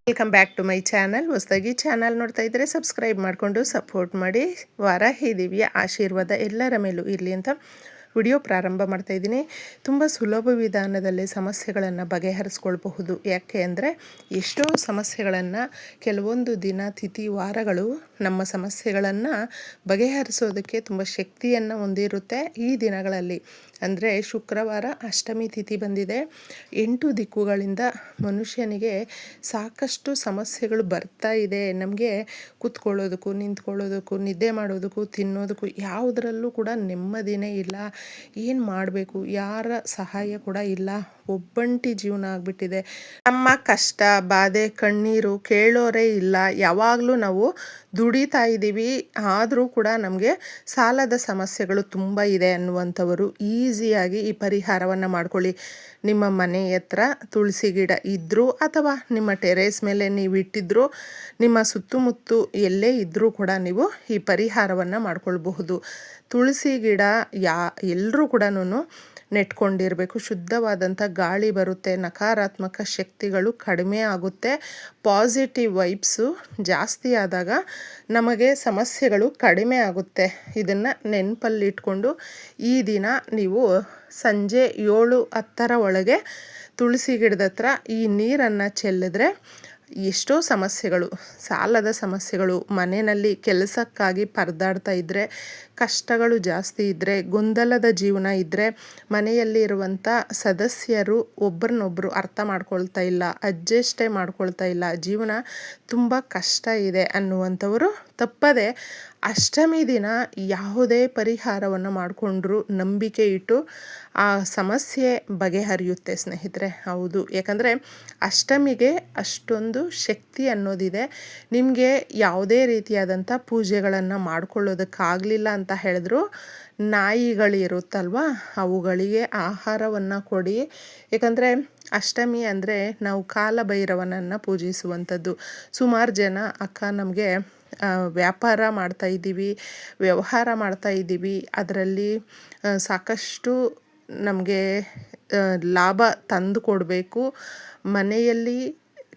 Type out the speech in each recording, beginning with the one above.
Welcome back to my channel. ಹೊಸದಾಗಿ channel ನೋಡ್ತಾ ಇದ್ದರೆ ಸಬ್ಸ್ಕ್ರೈಬ್ ಮಾಡಿಕೊಂಡು ಸಪೋರ್ಟ್ ಮಾಡಿ. ವಾರಾಹಿ ದೇವಿಯ ಆಶೀರ್ವಾದ ಎಲ್ಲರ ಮೇಲೂ ಇರಲಿ ಅಂತ ವಿಡಿಯೋ ಪ್ರಾರಂಭ ಮಾಡ್ತಾ ಇದ್ದೀನಿ. ತುಂಬ ಸುಲಭ ವಿಧಾನದಲ್ಲಿ ಸಮಸ್ಯೆಗಳನ್ನು ಬಗೆಹರಿಸ್ಕೊಳ್ಬಹುದು. ಯಾಕೆ ಅಂದರೆ ಎಷ್ಟೋ ಸಮಸ್ಯೆಗಳನ್ನು ಕೆಲವೊಂದು ದಿನ ತಿಥಿ ವಾರಗಳು ನಮ್ಮ ಸಮಸ್ಯೆಗಳನ್ನು ಬಗೆಹರಿಸೋದಕ್ಕೆ ತುಂಬ ಶಕ್ತಿಯನ್ನು ಹೊಂದಿರುತ್ತೆ. ಈ ದಿನಗಳಲ್ಲಿ ಅಂದರೆ ಶುಕ್ರವಾರ ಅಷ್ಟಮಿ ತಿಥಿ ಬಂದಿದೆ. 8 ದಿಕ್ಕುಗಳಿಂದ ಮನುಷ್ಯನಿಗೆ ಸಾಕಷ್ಟು ಸಮಸ್ಯೆಗಳು ಬರ್ತಾ ಇದೆ. ನಮಗೆ ಕೂತ್ಕೊಳ್ಳೋದಕ್ಕೂ ನಿಂತ್ಕೊಳ್ಳೋದಕ್ಕೂ ನಿದ್ದೆ ಮಾಡೋದಕ್ಕೂ ತಿನ್ನೋದಕ್ಕೂ ಯಾವುದರಲ್ಲೂ ಕೂಡ ನೆಮ್ಮದಿನೇ ಇಲ್ಲ. ಏನು ಮಾಡಬೇಕು, ಯಾರ ಸಹಾಯ ಕೂಡ ಇಲ್ಲ. ಒಬ್ಬಂಟಿ ಜೀವನ ಆಗಿಬಿಟ್ಟಿದೆ. ನಮ್ಮ ಕಷ್ಟ ಬಾಧೆ ಕಣ್ಣೀರು ಕೇಳೋರೇ ಇಲ್ಲ. ಯಾವಾಗಲೂ ನಾವು ದುಡಿತಾ ಇದ್ದೀವಿ, ಆದರೂ ಕೂಡ ನಮಗೆ ಸಾಲದ ಸಮಸ್ಯೆಗಳು ತುಂಬ ಇದೆ ಅನ್ನುವಂಥವರು ಈಸಿಯಾಗಿ ಈ ಪರಿಹಾರವನ್ನು ಮಾಡ್ಕೊಳ್ಳಿ. ನಿಮ್ಮ ಮನೆ ಹತ್ರ ತುಳಸಿ ಗಿಡ ಇದ್ದರೂ ಅಥವಾ ನಿಮ್ಮ ಟೆರೇಸ್ ಮೇಲೆ ನೀವು ಇಟ್ಟಿದ್ದರೂ ನಿಮ್ಮ ಸುತ್ತಮುತ್ತ ಎಲ್ಲೇ ಇದ್ದರೂ ಕೂಡ ನೀವು ಈ ಪರಿಹಾರವನ್ನು ಮಾಡ್ಕೊಳ್ಬಹುದು. ತುಳಸಿ ಗಿಡ ಎಲ್ಲರೂ ಕೂಡ ನೆಟ್ಕೊಂಡಿರಬೇಕು. ಶುದ್ಧವಾದಂಥ ಗಾಳಿ ಬರುತ್ತೆ, ನಕಾರಾತ್ಮಕ ಶಕ್ತಿಗಳು ಕಡಿಮೆ ಆಗುತ್ತೆ. ಪಾಸಿಟಿವ್ ವೈಬ್ಸು ಜಾಸ್ತಿ ಆದಾಗ ನಮಗೆ ಸಮಸ್ಯೆಗಳು ಕಡಿಮೆ ಆಗುತ್ತೆ. ಇದನ್ನು ನೆನಪಲ್ಲಿಟ್ಕೊಂಡು ಈ ದಿನ ನೀವು ಸಂಜೆ 7-10 ಒಳಗೆ ತುಳಸಿ ಗಿಡದ ಹತ್ರ ಈ ನೀರನ್ನು ಚೆಲ್ಲಿದ್ರೆ ಎಷ್ಟೋ ಸಮಸ್ಯೆಗಳು, ಸಾಲದ ಸಮಸ್ಯೆಗಳು, ಮನೆಯಲ್ಲಿ ಕೆಲಸಕ್ಕಾಗಿ ಪರದಾಡ್ತಾ ಇದ್ದರೆ, ಕಷ್ಟಗಳು ಜಾಸ್ತಿ ಇದ್ದರೆ, ಗೊಂದಲದ ಜೀವನ ಇದ್ದರೆ, ಮನೆಯಲ್ಲಿ ಇರುವಂಥ ಸದಸ್ಯರು ಒಬ್ಬರನ್ನೊಬ್ಬರು ಅರ್ಥ ಮಾಡ್ಕೊಳ್ತಾ ಇಲ್ಲ, ಅಡ್ಜಸ್ಟೇ ಮಾಡ್ಕೊಳ್ತಾ ಇಲ್ಲ, ಜೀವನ ತುಂಬ ಕಷ್ಟ ಇದೆ ಅನ್ನುವಂಥವರು ತಪ್ಪದೆ ಅಷ್ಟಮಿ ದಿನ ಯಾವುದೇ ಪರಿಹಾರವನ್ನು ಮಾಡಿಕೊಂಡ್ರೂ ನಂಬಿಕೆ ಇಟ್ಟು ಆ ಸಮಸ್ಯೆ ಬಗೆಹರಿಯುತ್ತೆ ಸ್ನೇಹಿತರೆ. ಹೌದು, ಯಾಕಂದರೆ ಅಷ್ಟಮಿಗೆ ಅಷ್ಟೊಂದು ಶಕ್ತಿ ಅನ್ನೋದಿದೆ. ನಿಮಗೆ ಯಾವುದೇ ರೀತಿಯಾದಂಥ ಪೂಜೆಗಳನ್ನು ಮಾಡ್ಕೊಳ್ಳೋದಕ್ಕಾಗಲಿಲ್ಲ ಅಂತ ಹೇಳಿದ್ರು ನಾಯಿಗಳಿರುತ್ತಲ್ವ, ಅವುಗಳಿಗೆ ಆಹಾರವನ್ನು ಕೊಡಿ. ಯಾಕಂದರೆ ಅಷ್ಟಮಿ ಅಂದರೆ ನಾವು ಕಾಲಭೈರವನನ್ನು ಪೂಜಿಸುವಂಥದ್ದು. ಸುಮಾರು ಜನ ಅಕ್ಕ ನಮಗೆ ವ್ಯಾಪಾರ ಮಾಡ್ತಾಯಿದ್ದೀವಿ, ವ್ಯವಹಾರ ಮಾಡ್ತಾಯಿದ್ದೀವಿ, ಅದರಲ್ಲಿ ಸಾಕಷ್ಟು ನಮಗೆ ಲಾಭ ತಂದು ಕೊಡಬೇಕು, ಮನೆಯಲ್ಲಿ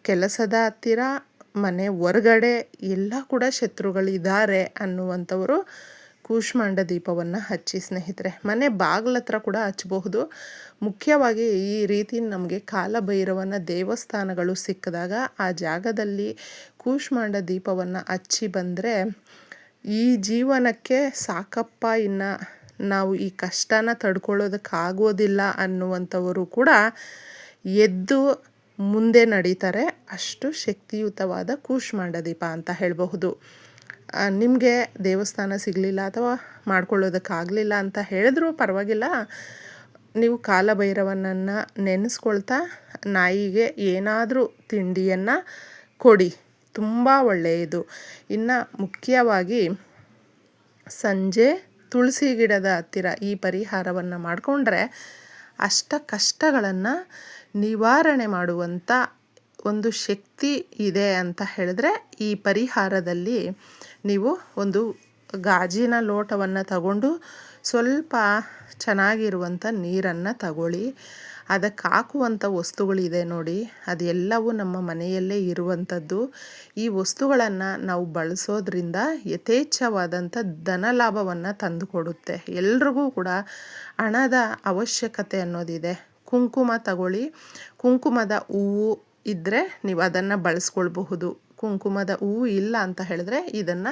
ಕೆಲಸದ ಹತ್ತಿರ ಮನೆ ಹೊರಗಡೆ ಎಲ್ಲ ಕೂಡ ಶತ್ರುಗಳಿದ್ದಾರೆ ಅನ್ನುವಂಥವರು ಕೂಷ್ಮಾಂಡ ದೀಪವನ್ನು ಹಚ್ಚಿ ಸ್ನೇಹಿತರೆ. ಮನೆ ಬಾಗಿಲ ಹತ್ರ ಕೂಡ ಹಚ್ಚಬಹುದು. ಮುಖ್ಯವಾಗಿ ಈ ರೀತಿ ನಮಗೆ ಕಾಲಭೈರವನ ದೇವಸ್ಥಾನಗಳು ಸಿಕ್ಕಿದಾಗ ಆ ಜಾಗದಲ್ಲಿ ಕೂಷ್ಮಾಂಡ ದೀಪವನ್ನು ಹಚ್ಚಿ ಬಂದರೆ ಈ ಜೀವನಕ್ಕೆ ಸಾಕಪ್ಪ, ಇನ್ನು ನಾವು ಈ ಕಷ್ಟನ ತಡ್ಕೊಳ್ಳೋದಕ್ಕಾಗೋದಿಲ್ಲ ಅನ್ನುವಂಥವರು ಕೂಡ ಎದ್ದು ಮುಂದೆ ನಡೀತಾರೆ. ಅಷ್ಟು ಶಕ್ತಿಯುತವಾದ ಕೂಷ್ಮಾಂಡ ದೀಪ ಅಂತ ಹೇಳಬಹುದು. ನಿಮಗೆ ದೇವಸ್ಥಾನ ಸಿಗಲಿಲ್ಲ ಅಥವಾ ಮಾಡ್ಕೊಳ್ಳೋದಕ್ಕಾಗಲಿಲ್ಲ ಅಂತ ಹೇಳಿದ್ರೂ ಪರವಾಗಿಲ್ಲ, ನೀವು ಕಾಲಭೈರವನನ್ನು ನೆನೆಸ್ಕೊಳ್ತಾ ನಾಯಿಗೆ ಏನಾದರೂ ತಿಂಡಿಯನ್ನು ಕೊಡಿ, ತುಂಬ ಒಳ್ಳೆಯದು. ಇನ್ನು ಮುಖ್ಯವಾಗಿ ಸಂಜೆ ತುಳಸಿ ಗಿಡದ ಹತ್ತಿರ ಈ ಪರಿಹಾರವನ್ನು ಮಾಡಿಕೊಂಡ್ರೆ ಅಷ್ಟ ಕಷ್ಟಗಳನ್ನು ನಿವಾರಣೆ ಮಾಡುವಂಥ ಒಂದು ಶಕ್ತಿ ಇದೆ ಅಂತ ಹೇಳಿದ್ರೆ ಈ ಪರಿಹಾರದಲ್ಲಿ ನೀವು ಒಂದು ಗಾಜಿನ ಲೋಟವನ್ನು ತಗೊಂಡು ಸ್ವಲ್ಪ ಚೆನ್ನಾಗಿರುವಂಥ ನೀರನ್ನು ತಗೊಳ್ಳಿ. ಅದಕ್ಕೆ ಹಾಕುವಂಥ ವಸ್ತುಗಳಿದೆ ನೋಡಿ, ಅದೆಲ್ಲವೂ ನಮ್ಮ ಮನೆಯಲ್ಲೇ ಇರುವಂಥದ್ದು. ಈ ವಸ್ತುಗಳನ್ನು ನಾವು ಬಳಸೋದ್ರಿಂದ ಯಥೇಚ್ಛವಾದಂಥ ಧನಲಾಭವನ್ನು ತಂದುಕೊಡುತ್ತೆ. ಎಲ್ರಿಗೂ ಕೂಡ ಹಣದ ಅವಶ್ಯಕತೆ ಅನ್ನೋದಿದೆ. ಕುಂಕುಮ ತಗೊಳ್ಳಿ, ಕುಂಕುಮದ ಹೂವು ಇದ್ದರೆ ನೀವು ಅದನ್ನು ಬಳಸ್ಕೊಳ್ಬಹುದು. ಕುಂಕುಮದ ಹೂವು ಇಲ್ಲ ಅಂತ ಹೇಳಿದ್ರೆ ಇದನ್ನು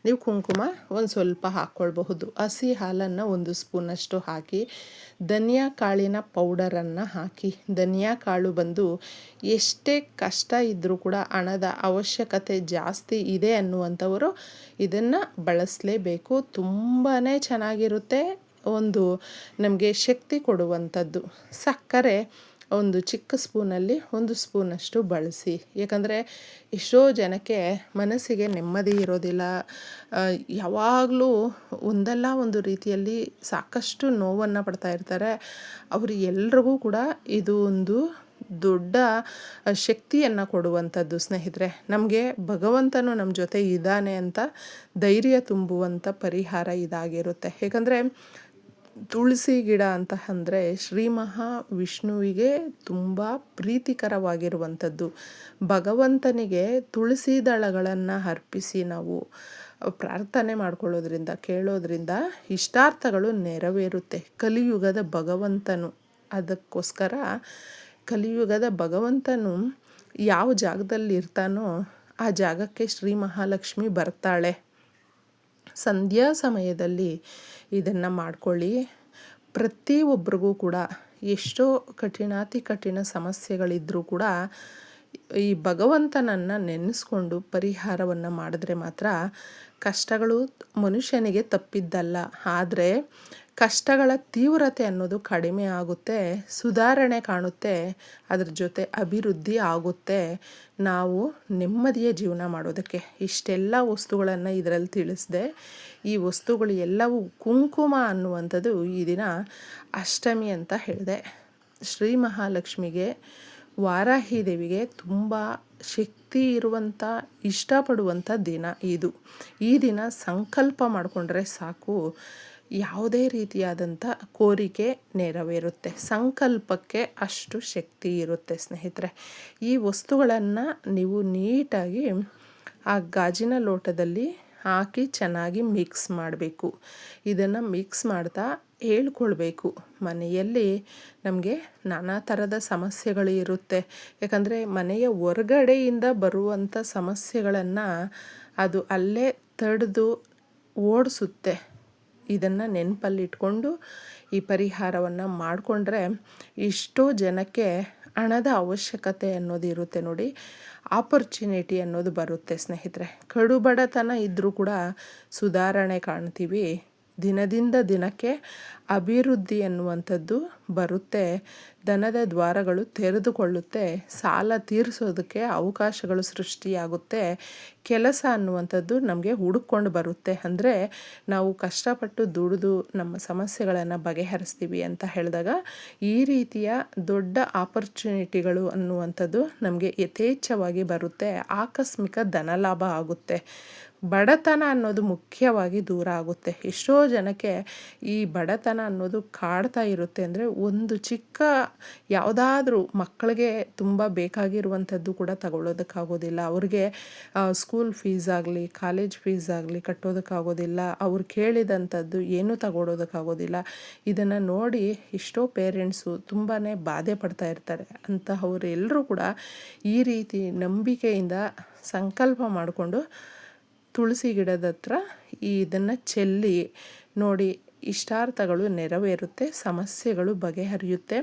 ನೀವು ಕುಂಕುಮ ಒಂದು ಸ್ವಲ್ಪ ಹಾಕ್ಕೊಳ್ಬಹುದು. ಹಸಿ ಹಾಲನ್ನು 1 ಸ್ಪೂನಷ್ಟು ಹಾಕಿ, ಧನಿಯಾ ಕಾಳಿನ ಪೌಡರನ್ನು ಹಾಕಿ. ಧನಿಯಾ ಕಾಳು ಬಂದು ಎಷ್ಟೇ ಕಷ್ಟ ಇದ್ದರೂ ಕೂಡ ಹಣದ ಅವಶ್ಯಕತೆ ಜಾಸ್ತಿ ಇದೆ ಅನ್ನುವಂಥವರು ಇದನ್ನು ಬಳಸಲೇಬೇಕು. ತುಂಬಾ ಚೆನ್ನಾಗಿರುತ್ತೆ, ಒಂದು ನಮಗೆ ಶಕ್ತಿ ಕೊಡುವಂಥದ್ದು. ಸಕ್ಕರೆ ಒಂದು ಚಿಕ್ಕ ಸ್ಪೂನಲ್ಲಿ 1 ಸ್ಪೂನಷ್ಟು ಬಳಸಿ. ಯಾಕಂದರೆ ಎಷ್ಟೋ ಜನಕ್ಕೆ ಮನಸ್ಸಿಗೆ ನೆಮ್ಮದಿ ಇರೋದಿಲ್ಲ, ಯಾವಾಗಲೂ ಒಂದಲ್ಲ ಒಂದು ರೀತಿಯಲ್ಲಿ ಸಾಕಷ್ಟು ನೋವನ್ನು ಪಡ್ತಾ ಇರ್ತಾರೆ. ಅವರು ಎಲ್ರಿಗೂ ಕೂಡ ಇದು ಒಂದು ದೊಡ್ಡ ಶಕ್ತಿಯನ್ನು ಕೊಡುವಂಥದ್ದು ಸ್ನೇಹಿತರೆ. ನಮಗೆ ಭಗವಂತನು ನಮ್ಮ ಜೊತೆ ಇದ್ದಾನೆ ಅಂತ ಧೈರ್ಯ ತುಂಬುವಂಥ ಪರಿಹಾರ ಇದಾಗಿರುತ್ತೆ. ಯಾಕಂದರೆ ತುಳಸಿ ಗಿಡ ಅಂತ ಅಂದರೆ ಶ್ರೀ ಮಹಾವಿಷ್ಣುವಿಗೆ ತುಂಬ ಪ್ರೀತಿಕರವಾಗಿರುವಂಥದ್ದು. ಭಗವಂತನಿಗೆ ತುಳಸಿ ದಳಗಳನ್ನು ಅರ್ಪಿಸಿ ನಾವು ಪ್ರಾರ್ಥನೆ ಮಾಡ್ಕೊಳ್ಳೋದ್ರಿಂದ, ಕೇಳೋದ್ರಿಂದ ಇಷ್ಟಾರ್ಥಗಳು ನೆರವೇರುತ್ತೆ. ಕಲಿಯುಗದ ಭಗವಂತನು ಅದಕ್ಕೋಸ್ಕರ ಕಲಿಯುಗದ ಭಗವಂತನು ಯಾವ ಜಾಗದಲ್ಲಿ ಇರ್ತಾನೋ ಆ ಜಾಗಕ್ಕೆ ಶ್ರೀ ಮಹಾಲಕ್ಷ್ಮಿ ಬರ್ತಾಳೆ. ಸಂಧ್ಯಾ ಸಮಯದಲ್ಲಿ ಇದನ್ನು ಮಾಡ್ಕೊಳ್ಳಿ. ಪ್ರತಿಯೊಬ್ಬರಿಗೂ ಕೂಡ ಎಷ್ಟೋ ಕಠಿಣಾತಿ ಕಠಿಣ ಸಮಸ್ಯೆಗಳಿದ್ದರೂ ಕೂಡ ಈ ಭಗವಂತನನ್ನು ನೆನೆಸ್ಕೊಂಡು ಪರಿಹಾರವನ್ನು ಮಾಡಿದ್ರೆ ಮಾತ್ರ ಕಷ್ಟಗಳು ಮನುಷ್ಯನಿಗೆ ತಪ್ಪಿದ್ದಲ್ಲ. ಆದರೆ ಕಷ್ಟಗಳ ತೀವ್ರತೆ ಅನ್ನೋದು ಕಡಿಮೆ ಆಗುತ್ತೆ, ಸುಧಾರಣೆ ಕಾಣುತ್ತೆ, ಅದ್ರ ಜೊತೆ ಅಭಿವೃದ್ಧಿ ಆಗುತ್ತೆ. ನಾವು ನೆಮ್ಮದಿಯ ಜೀವನ ಮಾಡೋದಕ್ಕೆ ಇಷ್ಟೆಲ್ಲ ವಸ್ತುಗಳನ್ನು ಇದರಲ್ಲಿ ತಿಳಿಸಿದೆ. ಈ ವಸ್ತುಗಳು ಎಲ್ಲವೂ ಕುಂಕುಮ ಅನ್ನುವಂಥದ್ದು ಈ ದಿನ ಅಷ್ಟಮಿ ಅಂತ ಹೇಳಿದೆ. ಶ್ರೀ ಮಹಾಲಕ್ಷ್ಮಿಗೆ, ವಾರಾಹಿ ದೇವಿಗೆ ತುಂಬ ಶಕ್ತಿ ಇರುವಂಥ, ಇಷ್ಟಪಡುವಂಥ ದಿನ ಇದು. ಈ ದಿನ ಸಂಕಲ್ಪ ಮಾಡಿಕೊಂಡ್ರೆ ಸಾಕು, ಯಾವುದೇ ರೀತಿಯಾದಂಥ ಕೋರಿಕೆ ನೆರವೇರುತ್ತೆ. ಸಂಕಲ್ಪಕ್ಕೆ ಅಷ್ಟು ಶಕ್ತಿ ಇರುತ್ತೆ ಸ್ನೇಹಿತರೆ. ಈ ವಸ್ತುಗಳನ್ನು ನೀವು ನೀಟಾಗಿ ಆ ಗಾಜಿನ ಲೋಟದಲ್ಲಿ ಹಾಕಿ ಚೆನ್ನಾಗಿ ಮಿಕ್ಸ್ ಮಾಡಬೇಕು. ಇದನ್ನು ಮಿಕ್ಸ್ ಮಾಡ್ತಾ ಹೇಳ್ಕೊಳ್ಬೇಕು. ಮನೆಯಲ್ಲಿ ನಮಗೆ ನಾನಾ ಥರದ ಸಮಸ್ಯೆಗಳು ಇರುತ್ತೆ. ಯಾಕಂದರೆ ಮನೆಯ ಹೊರಗಡೆಯಿಂದ ಬರುವಂಥ ಸಮಸ್ಯೆಗಳನ್ನು ಅದು ಅಲ್ಲೇ ತಡೆದು ಓಡಿಸುತ್ತೆ. ಇದನ್ನು ನೆನಪಲ್ಲಿಟ್ಕೊಂಡು ಈ ಪರಿಹಾರವನ್ನು ಮಾಡಿಕೊಂಡ್ರೆ ಎಷ್ಟೋ ಜನಕ್ಕೆ ಹಣದ ಅವಶ್ಯಕತೆ ಅನ್ನೋದು ಇರುತ್ತೆ ನೋಡಿ, ಆಪರ್ಚುನಿಟಿ ಅನ್ನೋದು ಬರುತ್ತೆ ಸ್ನೇಹಿತರೆ. ಕಡುಬಡತನ ಇದ್ದರೂ ಕೂಡ ಸುಧಾರಣೆ ಕಾಣ್ತೀವಿ. ದಿನದಿಂದ ದಿನಕ್ಕೆ ಅಭಿವೃದ್ಧಿ ಅನ್ನುವಂಥದ್ದು ಬರುತ್ತೆ. ಧನದ ದ್ವಾರಗಳು ತೆರೆದುಕೊಳ್ಳುತ್ತೆ. ಸಾಲ ತೀರಿಸೋದಕ್ಕೆ ಅವಕಾಶಗಳು ಸೃಷ್ಟಿಯಾಗುತ್ತೆ. ಕೆಲಸ ಅನ್ನುವಂಥದ್ದು ನಮಗೆ ಹುಡುಕೊಂಡು ಬರುತ್ತೆ. ಅಂದರೆ ನಾವು ಕಷ್ಟಪಟ್ಟು ದುಡಿದು ನಮ್ಮ ಸಮಸ್ಯೆಗಳನ್ನು ಬಗೆಹರಿಸ್ತೀವಿ ಅಂತ ಹೇಳಿದಾಗ ಈ ರೀತಿಯ ದೊಡ್ಡ ಆಪರ್ಚುನಿಟಿಗಳು ಅನ್ನುವಂಥದ್ದು ನಮಗೆ ಯಥೇಚ್ಛವಾಗಿ ಬರುತ್ತೆ. ಆಕಸ್ಮಿಕ ಧನಲಾಭ ಆಗುತ್ತೆ. ಬಡತನ ಅನ್ನೋದು ಮುಖ್ಯವಾಗಿ ದೂರ ಆಗುತ್ತೆ. ಎಷ್ಟೋ ಜನಕ್ಕೆ ಈ ಬಡತನ ಅನ್ನೋದು ಕಾಡ್ತಾ ಇರುತ್ತೆ. ಅಂದರೆ ಒಂದು ಚಿಕ್ಕ ಯಾವುದಾದ್ರೂ ಮಕ್ಕಳಿಗೆ ತುಂಬ ಬೇಕಾಗಿರುವಂಥದ್ದು ಕೂಡ ತಗೊಳ್ಳೋದಕ್ಕಾಗೋದಿಲ್ಲ. ಅವ್ರಿಗೆ ಸ್ಕೂಲ್ ಫೀಸ್ ಆಗಲಿ, ಕಾಲೇಜ್ ಫೀಸ್ ಆಗಲಿ ಕಟ್ಟೋದಕ್ಕಾಗೋದಿಲ್ಲ. ಅವ್ರು ಕೇಳಿದಂಥದ್ದು ಏನೂ ತಗೊಳ್ಳೋದಕ್ಕಾಗೋದಿಲ್ಲ. ಇದನ್ನು ನೋಡಿ ಎಷ್ಟೋ ಪೇರೆಂಟ್ಸು ತುಂಬಾ ಬಾಧೆ ಪಡ್ತಾ ಇರ್ತಾರೆ. ಅಂತಹವರೆಲ್ಲರೂ ಕೂಡ ಈ ರೀತಿ ನಂಬಿಕೆಯಿಂದ ಸಂಕಲ್ಪ ಮಾಡಿಕೊಂಡು ತುಳಸಿ ಗಿಡದ ಹತ್ರ ಇದನ್ನು ಚೆಲ್ಲಿ ನೋಡಿ, ಇಷ್ಟಾರ್ಥಗಳು ನೆರವೇರುತ್ತೆ, ಸಮಸ್ಯೆಗಳು ಬಗೆಹರಿಯುತ್ತೆ.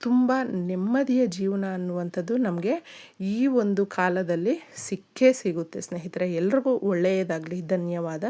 ತುಂಬ ನೆಮ್ಮದಿಯ ಜೀವನ ಅನ್ನುವಂಥದ್ದು ನಮಗೆ ಈ ಒಂದು ಕಾಲದಲ್ಲಿ ಸಿಕ್ಕೇ ಸಿಗುತ್ತೆ ಸ್ನೇಹಿತರೆ. ಎಲ್ರಿಗೂ ಒಳ್ಳೆಯದಾಗಲಿ. ಧನ್ಯವಾದ.